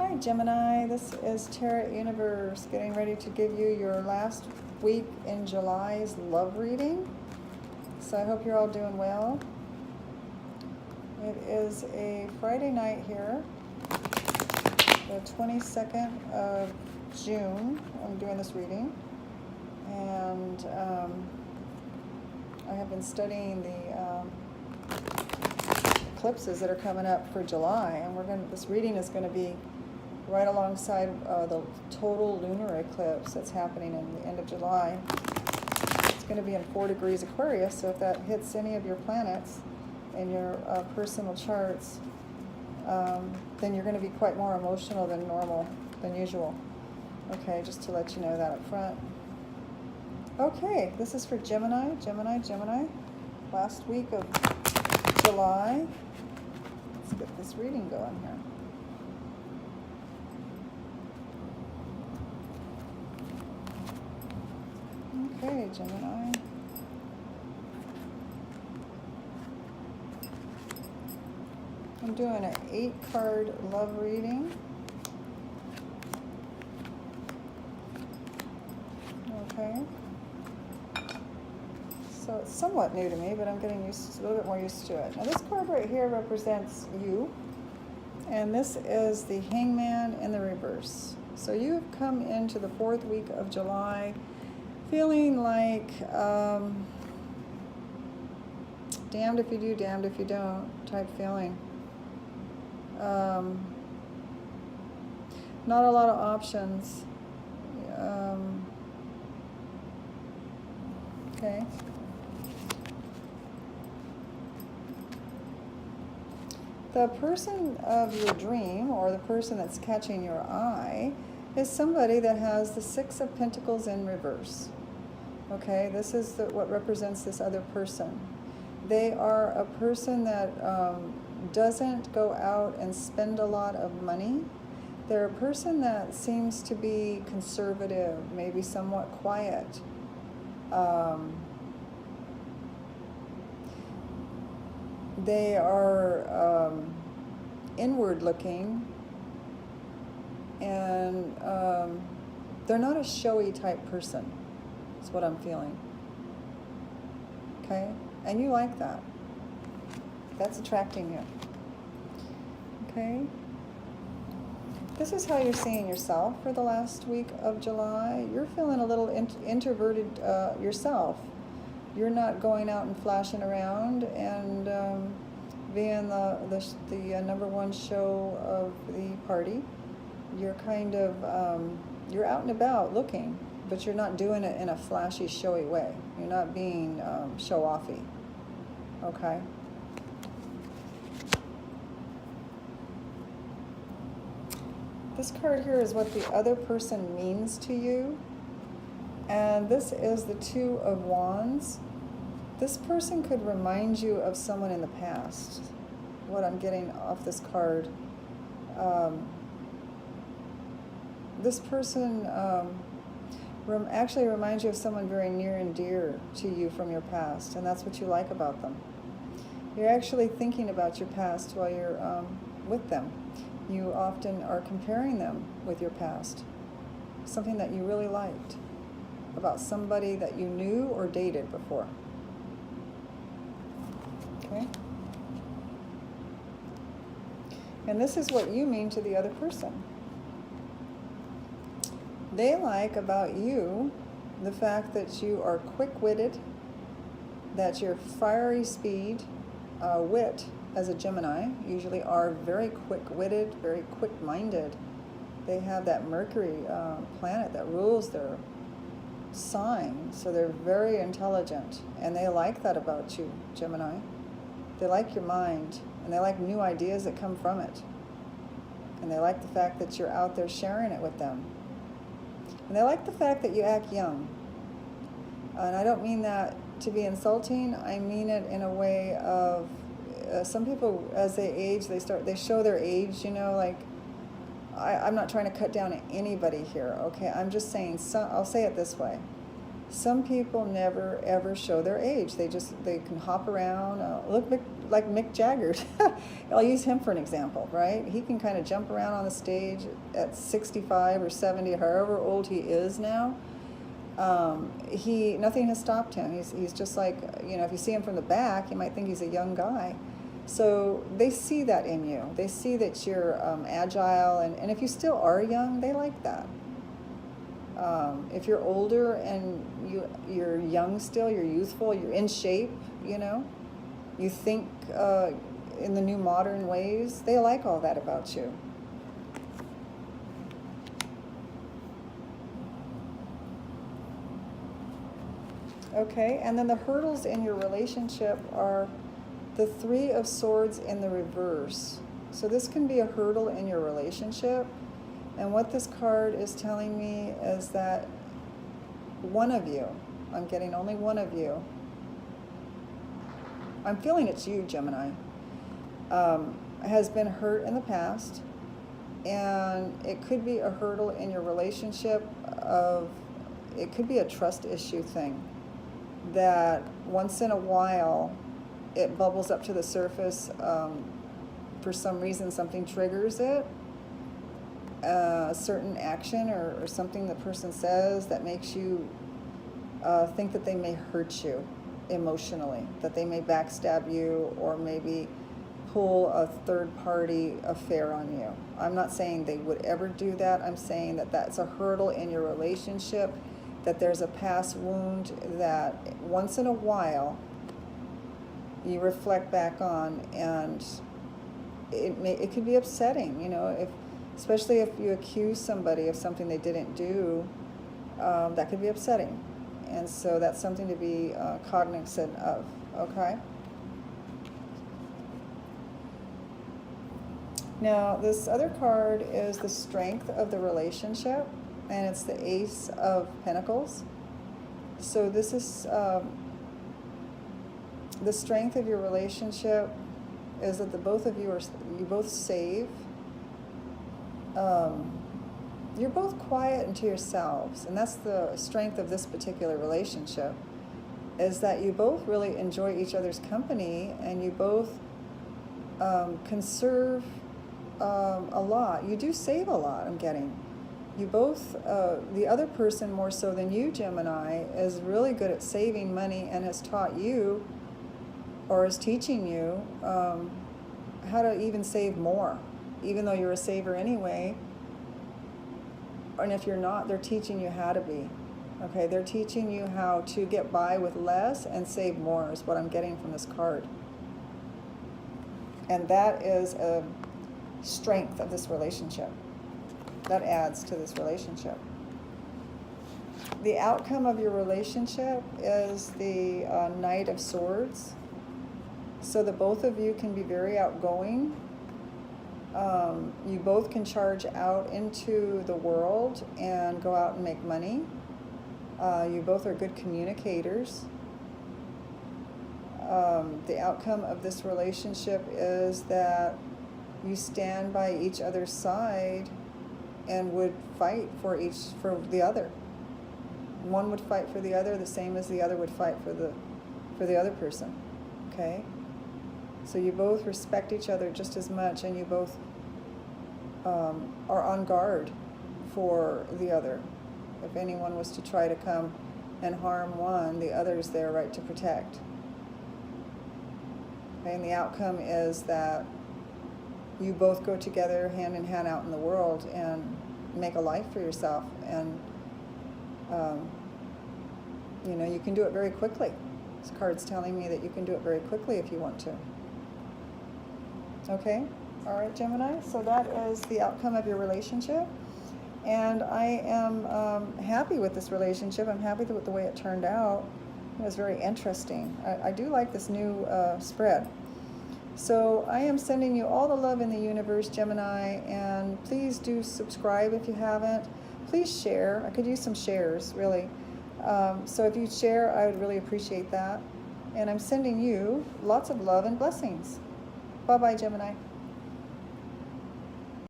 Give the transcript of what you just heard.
right, Gemini, this is Tarot Universe getting ready to give you your last week in July's love reading. So I hope you're all doing well. It is a Friday night here, the 22nd of June. I'm doing this reading. And I have been studying the eclipses that are coming up for July, and this reading is going to be right alongside the total lunar eclipse that's happening in the end of July. It's going to be in 4 degrees Aquarius, so if that hits any of your planets in your personal charts, then you're going to be quite more emotional than normal, than usual. Okay, just to let you know that up front. Okay, this is for Gemini, last week of July. Let's get this reading going here. Okay, Gemini. I'm doing an 8-card love reading. Okay. So it's somewhat new to me, but I'm getting a little bit more used to it. Now this card right here represents you, and this is the Hangman in the reverse. So you've come into the 4th week of July feeling like damned if you do, damned if you don't type feeling. Not a lot of options. Okay. The person of your dream, or the person that's catching your eye, is somebody that has the 6 of Pentacles in reverse. Okay, this is what represents this other person. They are a person that doesn't go out and spend a lot of money. They're a person that seems to be conservative, maybe somewhat quiet. They are inward looking, and they're not a showy type person, is what I'm feeling. Okay? And you like that. That's attracting you. Okay? This is how you're seeing yourself for the last week of July. You're feeling a little introverted yourself. You're not going out and flashing around and being the number one show of the party. You're kind of, you're out and about looking, but you're not doing it in a flashy, showy way. You're not being show-offy. Okay? This card here is what the other person means to you. And this is the 2 of Wands. This person could remind you of someone in the past. What I'm getting off this card. This person actually reminds you of someone very near and dear to you from your past. And that's what you like about them. You're actually thinking about your past while you're with them. You often are comparing them with your past. Something that you really liked about somebody that you knew or dated before. Okay? And this is what you mean to the other person. They like about you the fact that you are quick-witted, that your fiery speed, wit, as a Gemini, usually are very quick-witted, very quick-minded. They have that Mercury planet that rules their sign, so they're very intelligent, and they like that about you, Gemini. They like your mind, and they like new ideas that come from it. And they like the fact that you're out there sharing it with them. And they like the fact that you act young. And I don't mean that to be insulting. I mean it in a way of some people, as they age, they show their age, you know, like, I'm not trying to cut down anybody here, okay? I'm just saying, I'll say it this way. Some people never ever show their age. They can hop around. Like Mick Jagger. I'll use him for an example, right? He can kind of jump around on the stage at 65 or 70, however old he is now. Nothing has stopped him. He's just like, if you see him from the back, you might think he's a young guy. So they see that in you. They see that you're agile, and if you still are young, they like that. If you're older and you're young still, you're youthful, you're in shape, you think in the new modern ways, they like all that about you. Okay, and then the hurdles in your relationship are the Three of Swords in the reverse. So this can be a hurdle in your relationship. And what this card is telling me is that one of you, I'm getting only one of you, I'm feeling it's you, Gemini, has been hurt in the past. And it could be a hurdle in your relationship it could be a trust issue thing, that once in a while it bubbles up to the surface. For some reason, something triggers it. A certain action or something the person says that makes you think that they may hurt you emotionally, that they may backstab you or maybe pull a third-party affair on you. I'm not saying they would ever do that. I'm saying that that's a hurdle in your relationship, that there's a past wound that once in a while you reflect back on, and it could be upsetting, especially if you accuse somebody of something they didn't do. That could be upsetting. And so that's something to be cognizant of, okay? Now, this other card is the strength of the relationship, and it's the Ace of Pentacles. So this is the strength of your relationship is that the both of you both save. You're both quiet into yourselves, and that's the strength of this particular relationship, is that you both really enjoy each other's company, and you both conserve a lot. You do save a lot, I'm getting. You both, the other person more so than you, Gemini, is really good at saving money and has taught you, or is teaching you, how to even save more, even though you're a saver anyway. And if you're not, they're teaching you how to be. Okay, they're teaching you how to get by with less and save more, is what I'm getting from this card. And that is a strength of this relationship. That adds to this relationship. The outcome of your relationship is the Knight of Swords. So the both of you can be very outgoing. You both can charge out into the world and go out and make money. You both are good communicators. The outcome of this relationship is that you stand by each other's side and would fight for the other. One would fight for the other the same as the other would fight for the other person. Okay? So you both respect each other just as much, and you both are on guard for the other. If anyone was to try to come and harm one, the other's there right to protect. Okay? And the outcome is that you both go together hand in hand out in the world and make a life for yourself. And you can do it very quickly. This card's telling me that you can do it very quickly if you want to. Okay? All right, Gemini. So that is the outcome of your relationship. And I am happy with this relationship. I'm happy with the way it turned out. It was very interesting. I do like this new spread. So I am sending you all the love in the universe, Gemini, and please do subscribe if you haven't. Please share. I could use some shares, really. So if you share, I would really appreciate that. And I'm sending you lots of love and blessings. Bye-bye, Gemini.